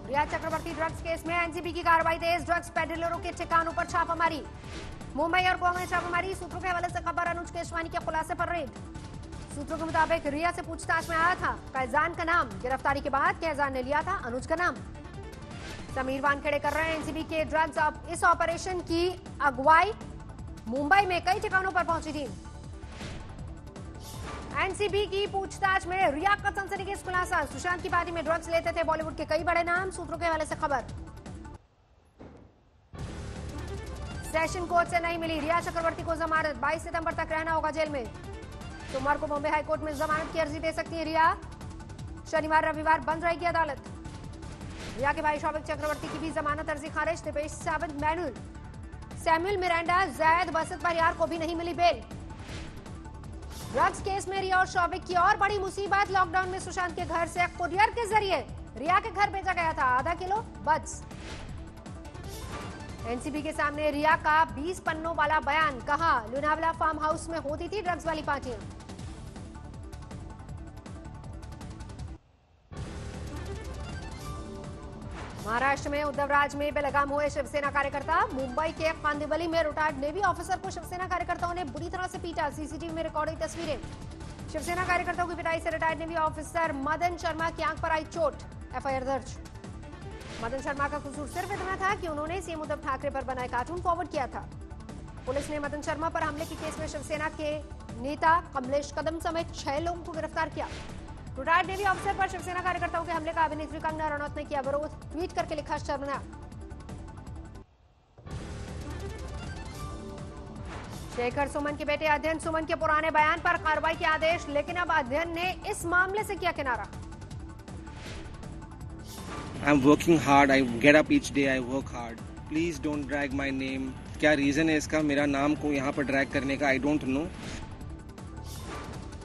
रिया चक्रवर्ती drugs case में NCB की कार्रवाई तेज, ड्रग्स पेडलरों के ठिकानों पर छापामारी। मुंबई और गोवा में छापामारी, सूत्रों के हवाले से खबर, अनुज केशवानी के खुलासे पर रेड। सूत्रों के मुताबिक रिया से पूछताछ में आया था कैजान का नाम, गिरफ्तारी के बाद कैजान ने लिया था अनुज का नाम। समीर वानखेड़े कर रहे हैं एनसीबी के ड्रग्स इस ऑपरेशन की अगुवाई। मुंबई में कई ठिकानों पर पहुंची टीम। एनसीबी की पूछताछ में रिया का सनसनीखेज खुलासा, सुशांत की पार्टी में ड्रग्स लेते थे बॉलीवुड के कई बड़े नाम, सूत्रों के हवाले से खबर। सेशन कोर्ट से नहीं मिली रिया चक्रवर्ती को जमानत, 22 सितंबर तक रहना होगा जेल में। सोमवार को बॉम्बे हाईकोर्ट में जमानत की अर्जी दे सकती है रिया। शनिवार रविवार बंद रहेगी अदालत। रिया के भाई शौविक चक्रवर्ती की भी जमानत अर्जी खारिज, दिपेश सावंत, सैमुअल मिरांडा, जैद बसत परियार को भी नहीं मिली बेल। ड्रग्स केस में रिया और शौविक की और बड़ी मुसीबत, लॉकडाउन में सुशांत के घर से कुरियर के जरिए रिया के घर भेजा गया था आधा किलो बड्स। एनसीबी के सामने रिया का 20 पन्नों वाला बयान, कहा लोनावला फार्म हाउस में होती थी ड्रग्स वाली पार्टियां। महाराष्ट्र में उद्धव राज में बेलगाम हुए शिवसेना कार्यकर्ता, मुंबई के कांदिवली में रिटायर्ड नेवी ऑफिसर को शिवसेना कार्यकर्ताओं ने बुरी तरह से पीटा, सीसीटीवी में रिकॉर्ड हुई तस्वीरें। शिवसेना कार्यकर्ताओं की पिटाई से retired navy officer Madan Sharma की आंख पर आई चोट, एफआईआर दर्ज। मदन शर्मा का कसूर सिर्फ इतना था कि उन्होंने सीएम उद्धव ठाकरे पर बनाए कार्टून फॉरवर्ड किया था। पुलिस ने मदन शर्मा पर हमले के केस में शिवसेना के नेता कमलेश कदम समेत 6 लोगों को गिरफ्तार किया। रिटायर्ड नेवी ऑफिसर पर शिवसेना कार्यकर्ताओं के हमले का अभिनेत्री कंगना रनौत ने किया विरोध, ट्वीट करके लिखा शर्मनाक। शेखर सुमन के बेटे अध्ययन सुमन के पुराने बयान पर कार्रवाई के आदेश, लेकिन अब अध्ययन ने इस मामले से किया किनारा। I'm working hard, I get up each day, I work hard. Please don't drag my name. क्या रीजन है इसका मेरा नाम को यहाँ पर ड्रैग करने का, I don't know.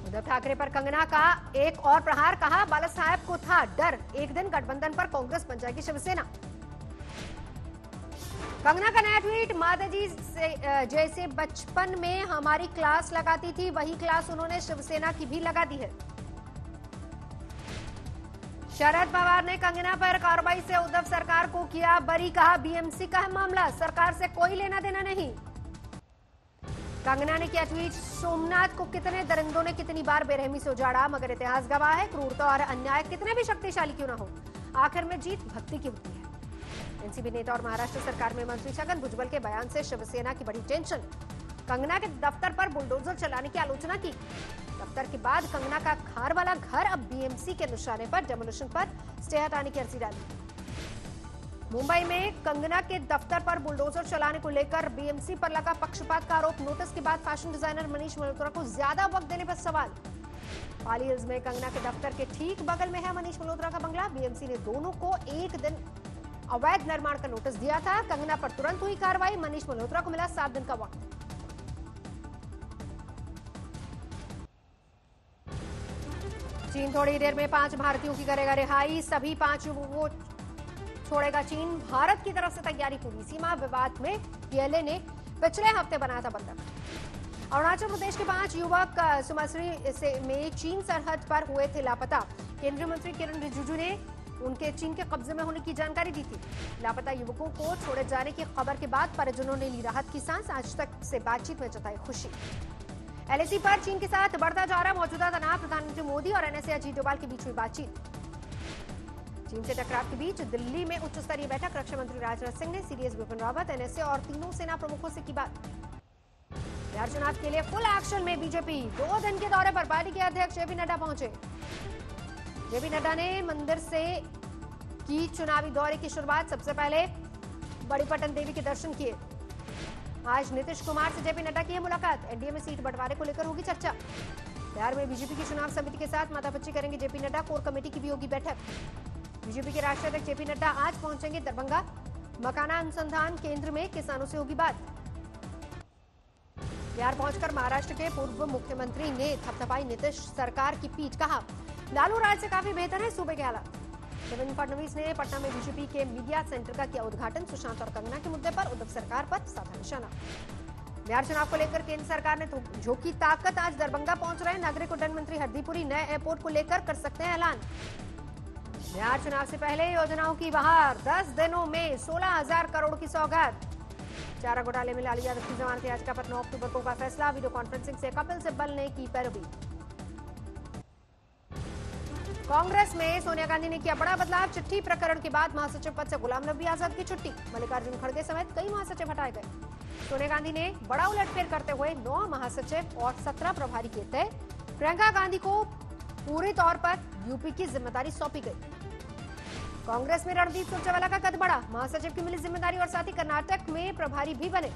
Uddhav Thackeray पर कंगना का एक और प्रहार, कहा बाला साहब को था डर, एक दिन गठबंधन पर कांग्रेस बन जाएगी शिवसेना। कंगना का नया ट्वीट, माता जी से जैसे बचपन में हमारी क्लास लगाती थी वही क्लास उन्होंने शिवसेना की भी लगा दी है। शरद पवार ने कंगना पर कार्रवाई से उद्धव सरकार को किया बरी, कहा बीएमसी का है मामला, सरकार से कोई लेना देना नहीं। कंगना ने किया ट्वीट, सोमनाथ को कितने दरिंदों ने कितनी बार बेरहमी से उजाड़ा, मगर इतिहास गवाह है क्रूरता और अन्याय कितने भी शक्तिशाली क्यों न हो, आखिर में जीत भक्ति की होती है। एनसीपी नेता और महाराष्ट्र सरकार में मंत्री छगन भुजबल के बयान से शिवसेना की बड़ी टेंशन, कंगना के दफ्तर पर बुलडोजर चलाने की आलोचना की। दफ्तर के बाद कंगना का खार वाला घर अब बीएमसी के निशाने पर डेमोलिशन पर स्टे हटाने की अर्जी डाली। मुंबई में कंगना के दफ्तर पर बुलडोजर चलाने को लेकर बीएमसी पर लगा पक्षपात का आरोप, नोटिस के बाद फैशन डिजाइनर मनीष मल्होत्रा को ज्यादा वक्त देने पर सवाल। पाली हिल्स में कंगना के दफ्तर के ठीक बगल में है मनीष मल्होत्रा का बंगला, बीएमसी ने दोनों को एक दिन अवैध निर्माण का नोटिस दिया था। कंगना पर तुरंत हुई कार्रवाई, मनीष मल्होत्रा को मिला 7 दिन का वक्त। चीन थोड़ी देर में 5 भारतीयों की करेगा रिहाई, सभी 5 युवकों को छोड़ेगा चीन, भारत की तरफ से तैयारी पूरी। सीमा विवाद में पीएलए ने पिछले हफ्ते बनाया था बंधक। अरुणाचल प्रदेश के 5 युवक सुमाश्री से में चीन सरहद पर हुए थे लापता। केंद्रीय मंत्री किरण रिजिजू ने उनके चीन के कब्जे में होने की जानकारी दी थी। लापता युवकों को छोड़े जाने की खबर के बाद परिजनों ने ली राहत की सांस, आज तक से बातचीत में जताई खुशी। एलएसी पर चीन के साथ बढ़ता जा रहा मौजूदा तनाव, प्रधानमंत्री मोदी और एनएसए अजीत डोभाल के बीच हुई बातचीत। चीन से टकराव के बीच दिल्ली में उच्च स्तरीय बैठक, रक्षा मंत्री राजनाथ सिंह ने सीडीएस बिपिन रावत, एनएसए और तीनों सेना प्रमुखों से की बात। बिहार चुनाव के लिए फुल एक्शन में बीजेपी, 2 दिन के दौरे पर पार्टी के अध्यक्ष जेपी नड्डा पहुंचे। जेपी नड्डा ने मंदिर से की चुनावी दौरे की शुरुआत, सबसे पहले बड़ी पटन देवी के दर्शन किए। आज नीतीश कुमार से जेपी नड्डा की है मुलाकात, एनडीए में सीट बंटवारे को लेकर होगी चर्चा। बिहार में बीजेपी की चुनाव समिति के साथ माथापच्ची करेंगे जेपी नड्डा, कोर कमेटी की भी होगी बैठक। बीजेपी के राष्ट्रीय अध्यक्ष जेपी नड्डा आज पहुंचेंगे दरभंगा, मकाना अनुसंधान केंद्र में किसानों से होगी बात। बिहार पहुंचकर महाराष्ट्र के पूर्व मुख्यमंत्री ने थपथपाई नीतीश सरकार की पीठ, कहा लालू राज से काफी बेहतर है सूबे के हालात। देवेंद्र फडणवीस ने पटना में बीजेपी के मीडिया सेंटर का किया उद्घाटन, सुशांत और कंगना के मुद्दे पर उद्धव सरकार पर साधा निशाना। बिहार चुनाव को लेकर केंद्र सरकार ने झोंकी ताकत, आज दरभंगा पहुंच रहे नागरिक उड्डयन मंत्री हरदीपुरी, नए एयरपोर्ट को लेकर कर सकते हैं ऐलान। बिहार चुनाव से पहले योजनाओं की बहार, 10 दिनों में 16,000 करोड़ की सौगात। चारा घोटाले में लालू यादव की जमानत याचिका पर 9 अक्टूबर को होगा फैसला। वीडियो कॉन्फ्रेंसिंग से कपिल सिब्बल ने की पैरवी। कांग्रेस में सोनिया गांधी ने किया बड़ा बदलाव, चिट्ठी प्रकरण के बाद महासचिव पद से गुलाम नबी आजाद की छुट्टी। मल्लिकार्जुन खड़गे समेत कई महासचिव हटाए गए। सोनिया गांधी ने बड़ा उलटफेर करते हुए 9 महासचिव और 17 प्रभारी किए तय। प्रियंका गांधी को पूरे तौर पर यूपी की जिम्मेदारी सौंपी गई। कांग्रेस में रणदीप सुरजेवाला का कद बढ़ा, महासचिव की मिली जिम्मेदारी और साथ ही कर्नाटक में प्रभारी भी बने।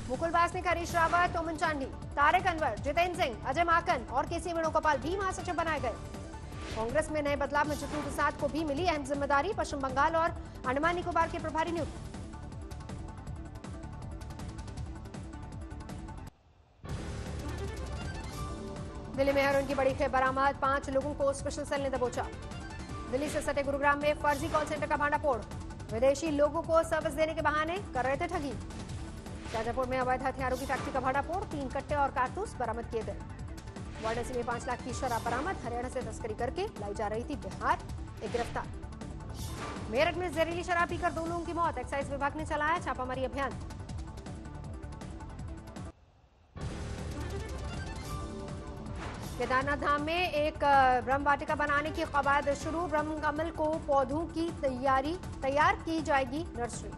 मुकुल वासनिक, हरीश रावत, ओमन चांडी, तारिक अनवर, जितेंद्र सिंह, अजय माकन और केसी वेणुगोपाल भी महासचिव बनाए गए। कांग्रेस में नए बदलाव में जितू प्रसाद को भी मिली अहम जिम्मेदारी, पश्चिम बंगाल और अंडमान निकोबार के प्रभारी नियुक्त। दिल्ली में हेरोइन की बड़ी खेप बरामद, 5 लोगों को स्पेशल सेल ने दबोचा। दिल्ली से सटे गुरुग्राम में फर्जी कॉल सेंटर का भांडाफोड़, विदेशी लोगों को सर्विस देने के बहाने कर रहे थे ठगी। शाजापुर में अवैध हथियारों की फैक्ट्री का भांडाफोड़, 3 कट्टे और कारतूस बरामद किए गए। वाराणसी में 5 लाख की शराब बरामद, हरियाणा से तस्करी करके लाई जा रही थी बिहार, एक गिरफ्तार। मेरठ में जहरीली शराब पीकर 2 लोगों की मौत, एक्साइज विभाग ने चलाया छापामारी अभियान। केदारनाथ धाम में एक ब्रह्म वाटिका बनाने की कवायद शुरू, ब्रह्म कमल को पौधों की तैयार की जाएगी नर्सरी।